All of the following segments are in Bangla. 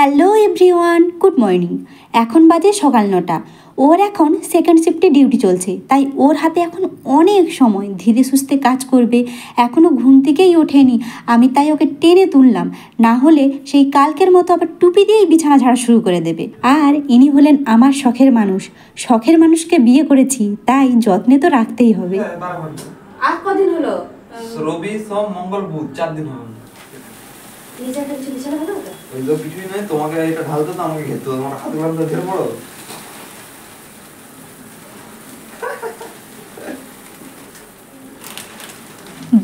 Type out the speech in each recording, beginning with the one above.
Hello everyone, good morning. এখন বাজে সকাল 9টা। ওর এখন সেকেন্ড শিফটে ডিউটি চলছে, তাই ওর হাতে এখন অনেক সময়, ধীরে সুস্থে কাজ করবে। এখনও ঘুম থেকেই ওঠেনি, আমি তাই ওকে টেনে তুললাম, না হলে সেই কালকের মতো আবার টুপি দিয়েই বিছানা ঝাড়া শুরু করে দেবে। আর ইনি হলেন আমার শখের মানুষ। শখের মানুষকে বিয়ে করেছি, তাই যত্নে তো রাখতেই হবে। আর কদিন হলো? রবি, সোম, মঙ্গল, বুধ, 4 দিন হলো। নিজেটা কিছু বিছানা হলো তো? ওই তো কিছুই নয়, তোমাকে এটা ঢালতে তো আমাকে খেতে, তোমার হাত গরম তো ধরে পড়ো।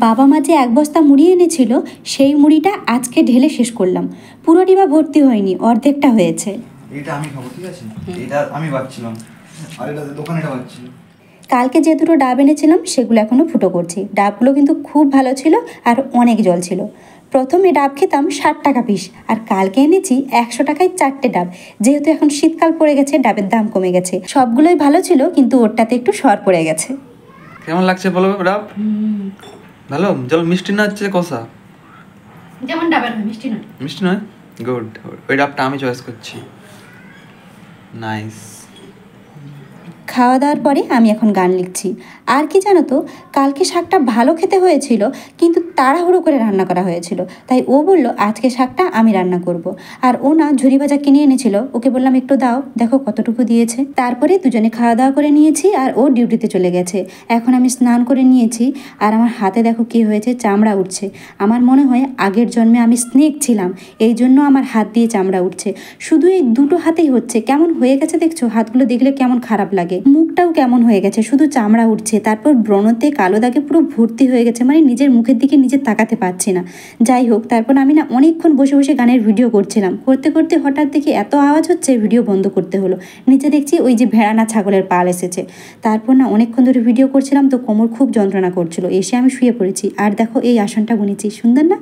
বাবা মা যে 1 বস্তা মুড়ি এনেছিল, সেই মুড়িটা আজকে ঢেলে শেষ করলাম। পুরোটি বা ভর্তি হয়নি, অর্ধেকটা হয়েছে। এটা আমি খাবো, ঠিক আছে? এটা আমি বাচ্ছিলাম, আর এটা দোকানে এটা বাচ্ছি। কালকে যে দুটো ডাব এনেছিলাম সেগুলো এখনও ফুটো করছি। ডাবগুলো কিন্তু খুব ভালো ছিল আর অনেক জল ছিল। প্রথমে ডাব খেতাম 60 টাকা পিস, আর কালকে এনেছি 100 টাকায় 4টে ডাব। যেহেতু এখন শীতকাল পড়ে গেছে, ডাবের দাম কমে গেছে। সবগুলোই ভালো ছিল, কিন্তু ওরটাতে একটু সর পড়ে গেছে। কেমন লাগছে বলো ডাব? ভালো? জল মিষ্টি না হচ্ছে কষা? যেমন ডাবের হয়, মিষ্টি নয়। মিষ্টি নয়? গুড। ওই ডাবটা আমি চয়েস করছি। নাইস। খাওয়া দাওয়ার পরে আমি এখন গান লিখছি। আর কি জানো তো, কালকে শাকটা ভালো খেতে হয়েছিল, কিন্তু তাড়াহুড়ো করে রান্না করা হয়েছিল। তাই ও বলল আজকে শাকটা আমি রান্না করব। আর ও না ঝুরি ভাজা কিনে এনেছিল, ওকে বললাম একটু দাও, দেখো কতটুকু দিয়েছে। তারপরে দুজনে খাওয়া দাওয়া করে নিয়েছি, আর ও ডিউটিতে চলে গেছে। এখন আমি স্নান করে নিয়েছি, আর আমার হাতে দেখো কি হয়েছে, চামড়া উঠছে। আমার মনে হয় আগের জন্মে আমি স্নেক ছিলাম, এই জন্য আমার হাত দিয়ে চামড়া উঠছে। শুধু এই দুটো হাতেই হচ্ছে। কেমন হয়ে গেছে দেখছো? হাতগুলো দেখলে কেমন খারাপ লাগে। মুখটাও কেমন হয়ে গেছে, শুধু চামড়া উঠছে। তারপর ব্রণতে কালো দাগে পুরো ভর্তি হয়ে গেছে, মানে নিজের মুখের দিকে নিজে তাকাতে পারছি না। যাই হোক, তারপর আমি না অনেকক্ষণ বসে বসে গানের ভিডিও করছিলাম। করতে করতে হঠাৎ দেখি এত আওয়াজ হচ্ছে, ভিডিও বন্ধ করতে হলো। নিচে দেখছি ওই যে ভেড়ানা ছাগলের পাল এসেছে। তারপর না অনেকক্ষণ ধরে ভিডিও করছিলাম, তো কোমর খুব যন্ত্রণা করছিল। এসে আমি শুয়ে পড়েছি, আর দেখো এই আসনটা বুনেছি, সুন্দর না?